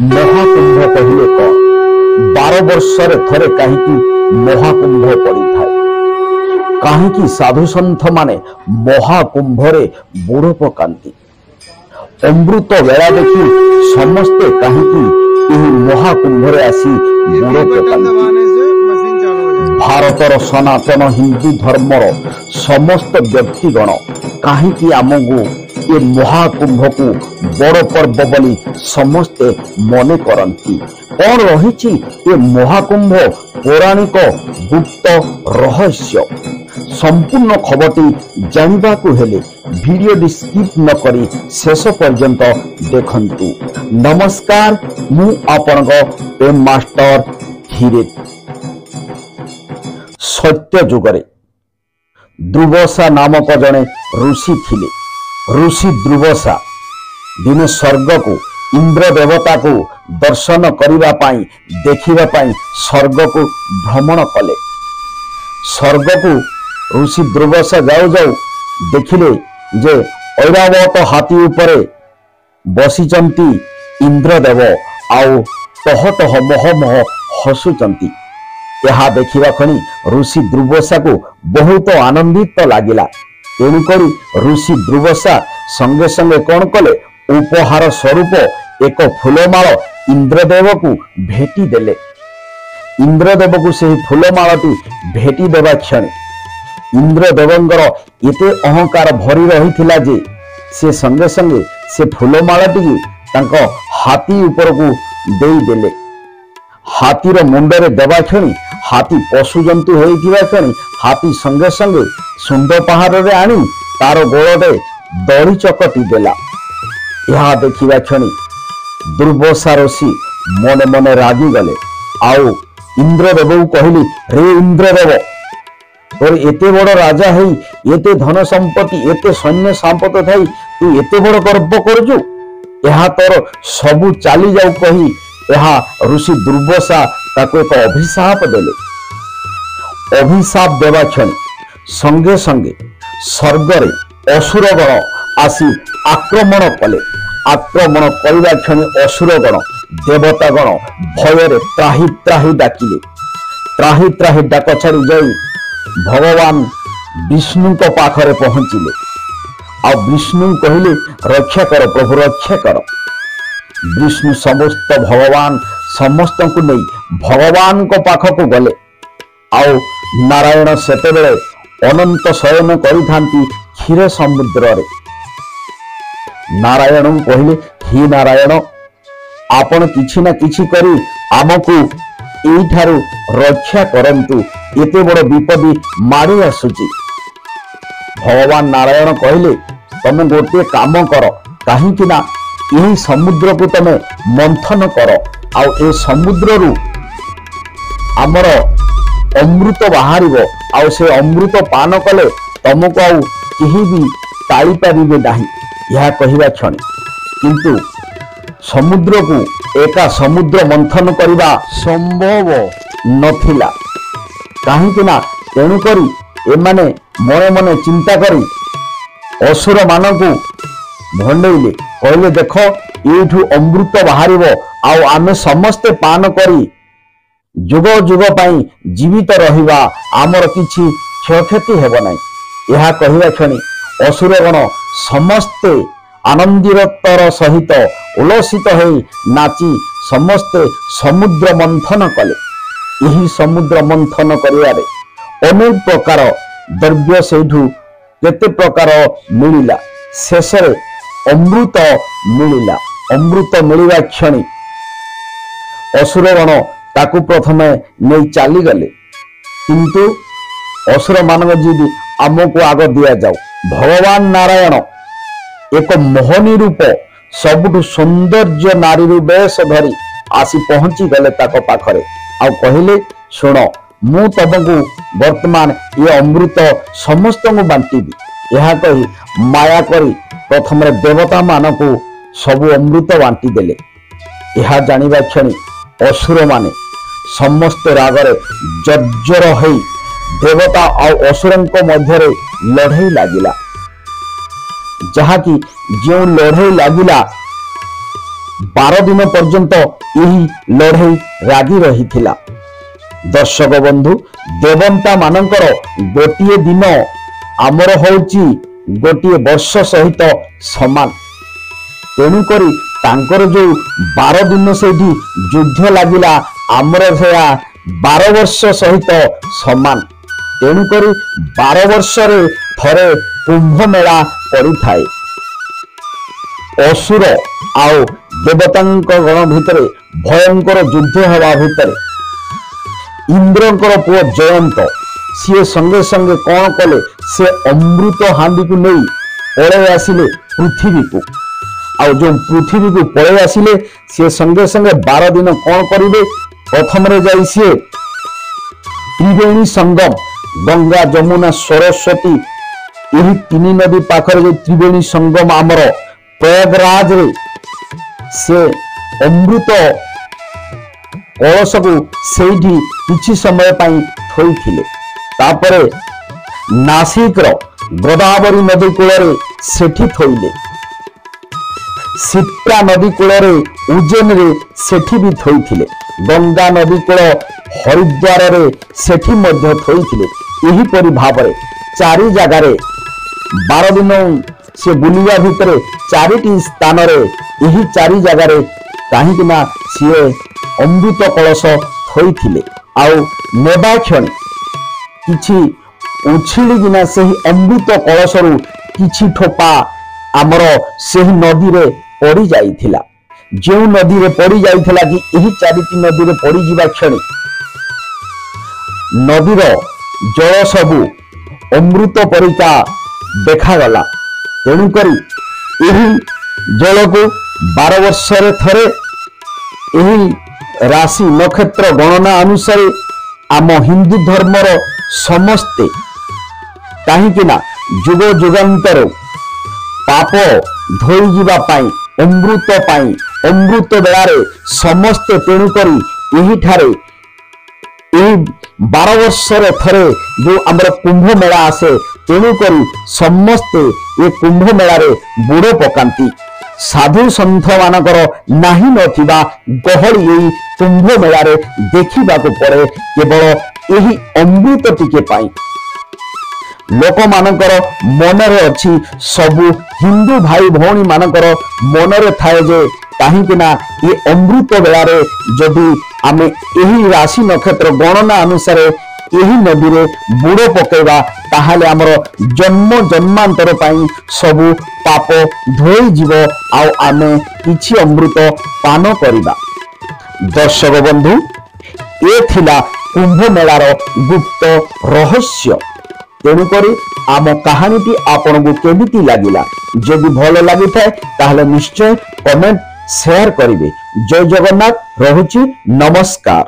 महाकुंभ कहिले कौन 12 वर्षरे थरे कहीं महाकुंभ पड़ी था कहीं साधु सन्थ माने महाकुंभरे बुड़ पकांती अमृत बेला देखी समस्ते कहीं महाकुंभरे आसी बुड़ पकांती भारतर सनातन हिंदू धर्मर समस्त व्यक्तिगण कहीं आमको ये महाकुंभ को बड़ पर्व बोली समस्ते मने करती कौन रही ये महाकुंभ पौराणिक गुप्त रहस्य संपूर्ण खबरटी जानवा हेले वीडियो स्किप न करी शेष पर्यंत देखंतु। नमस्कार मु आपणक एम मास्टर धीरे सत्य जुगरे ध्रुवसा नामक जड़े ऋषि थिले। ऋषि ध्रुवसा दिने स्वर्ग को इंद्र देवता को दर्शन करिबा पाई देखिबा पाई स्वर्ग को भ्रमण कले। स्वर्ग को ऋषि ध्रुवसा जाऊ जाऊ देखिले जे ऐरावत हाथी उपरे बसिचंती इंद्रदेव आउ टह टह मह मह हसुचंती। यह देखा खणी ऋषि ध्रुवसा को बहुत आनंदित लगिला। तेणुक ऋषि ध्रुवसा संगे संगे कौन कले उपहार स्वरूप एक फूलमाल इंद्रदेव को भेटी देले। इंद्रदेव को से फूलमालटी भेटी देवा क्षण इंद्रदेवंगर एते अहंकार भरी रही जे से संगे संगे से फूलमालटी तांको हाथी उपर को देई देले। हाथीर मुंडरे देवा क्षणी हाथी पशु जंतु होइथिबा क्षणी हाथी संगे संगे सुंद पहाड़ रे आनी तार गोड़े दड़ी चकटी देला। यह देखिबा क्षणी दुर्वासा ऋषि मने मने रागी गले आउ इंद्रदेव कहली रे इंद्रदेव तोर एते बड़ राजा है एते धन संपत्ति एते सैन्य संपत्ति थाई तू एते बड़ गर्व करजु यह तोर सबु चाली जाऊ कही यह ऋषि दुर्वासा ताको एक अभिशाप देले। अभिशाप देवा क्षण संगे संगे स्वर्गरे असुरगण आसी आक्रमण कले। आक्रमण करवा क्षण असुरगण देवतागण भयर त्राही त्राही डाकिले। त्राही त्राही डाक छाड़ी जाई भगवान विष्णु को पाखरे पहुंचिले। आ विष्णु कहले रक्षा कर प्रभु रक्षा कर। विष्णु समस्त भगवान समस्त को नहीं भगवान को पाख को गले। आउ नारायण सेतेबेले अनंत शयन करिथांती क्षीर समुद्र रे। नारायण कहले हे नारायण आपण किछि ना किछि करी आमको एठारु रक्षा करंतु एते बड़ विपदी मारी आसुची। भगवान नारायण कहले तमे गोटे काम कर काहेकि ना यही समुद्र को तमे मंथन कर आउ ए समुद्र रु आमर अमृत बाहर आउ से अमृत पान कले तुमको आउ केही भी टाई पारिबे नाही। यह कहवा क्षण किंतु समुद्र को एका समुद्र मंथन करवा संभव नथिला काहेकि ना तेणु करी एमाने मने मने चिंता करी असुर मानकु भंडेइले कहले देख एठू अमृत बाहर आउ आमे समस्ते पान करी जुग जुग पाई जीवित रहिबा आमर किछि क्षयक्षति हेब नाही। यह कहवा क्षणी असुरगण समस्ते आनंदतर सहित उल्लसित होई नाची समस्ते समुद्र मंथन कले। यही समुद्र मंथन करिवारे अनेक प्रकार द्रव्य सेठू केते प्रकार मिलिला शेषरे अमृत मिलिला। अमृत मिलिवा क्षणी असुरगण ताकू प्रथमे नहीं चली गले किंतु असुर मानव जीवी आमको आग दिया जाऊ। भगवान नारायण एक मोहनी रूप सबुठु सौंदर्य नारी बेश धरी आसी पहुंची गले ताको पाखरे आ कहले शुण मु तुमको वर्तमान ये अमृत समस्त को बांटीबी। यह कही माया करी प्रथम देवता मान को सबु अमृत बांटी देले। यह जानिबा क्षणी असुर माने समस्त रागरे जर्जर होई देवता और असुरंक मध्य लड़ाई लागिला। जहाँकि जो लड़ाई लागिला 12 दिन पर्यंत यही लड़ाई रागी रही। दर्शक बंधु, देवंता मानकर गोटे दिन आमर होची गोटे वर्ष सहित समान। तेणुक तांकर जो 12 दिन से युद्ध लगिला आमर से 12 वर्ष सहित समान। तेणुक 12 वर्ष थरे कुंभ मेला पड़ी थाए। असुर आउ देवतांक गण भितर भयंकर युद्ध हवा भितर इंद्रंकर पुओ जयंत सी संगे संगे कौन कले, से अमृत हांडी को नहीं पड़े आसिले पृथ्वी को। आउ जो पृथ्वी को पड़े आसिले सी संगे संगे 12 दिन कौन करेंगे, प्रथम जाई सी त्रिवेणी संगम गंगा जमुना सरस्वती यही 3 नदी पाखर जो त्रिवेणी संगम आमर प्रयागराज रे से अमृत कलश को सेठी किछि समय पाई थोइथिले। तापरे नासिक रो गोदावरी नदी कूल सेठी थोइले। सिप्रा नदी कूल उज्जैन रे सेठी भी थोइथिले। गंगा नदी कूल हरिद्वार रे सेठी मध्य थोइथिले। एही परि भाबरे 4 जगार 12 दिन से बुलिया भितर 4टी स्थान रे यही 4 जगार कहीं ना सी अमृत कलश थोइथिले। आउ नेबा क्षण किछि उछिलिना से अमृत कलश रु किछि ठोपा आमर से नदी रे पड़ी जाइथिला। जो नदी रे पड़ी जाइथिला कि यही 4टी नदी रे पड़ी जिबा क्षण नदीर जल सबु अमृत परिका देखागला। तेणुक यही जल को 12 वर्ष थरे यही राशि नक्षत्र गणना अनुसार आम हिंदू धर्मर समस्ते कहीं जुग जुगांतर पाप धोई जीवा पाई अमृत बेलारे समस्ते तेणुक यही ठारे यही 12 वर्ष थरे जो आमर कुंभ मेला आसे, तेणुक समस्ते ये कुंभ मेलारे बुड़ पकांती। साधु सन्थ मानकर नाही नथिबा गहली यही कुंभ मेलारे देखा पड़े केवल यही अमृत टिके पाई। लोक मानकर मनरे अच्छी सबु हिंदू भाई भौणी मानकर मनरे थाए जे कहीं ना ये अमृत बेलारे जदि आमे यही राशि नक्षत्र गणना अनुसार यही नदी रे बुड़ पकेबा ताहाले हमर जन्म जन्मांतर पाई सबु पाप धोई जीव आउ आमे किछि अमृत पान करिबा। दर्शक बंधु, ए थिला कुंभ मेलार गुप्त रहस्य। तेणुकरी आम कहानीटी आपन को केमिति लागिला, जदि भल लागि थाए ताहाले निश्चय कमेंट शेयर करिवे। जय जगन्नाथ, रहुछि नमस्कार।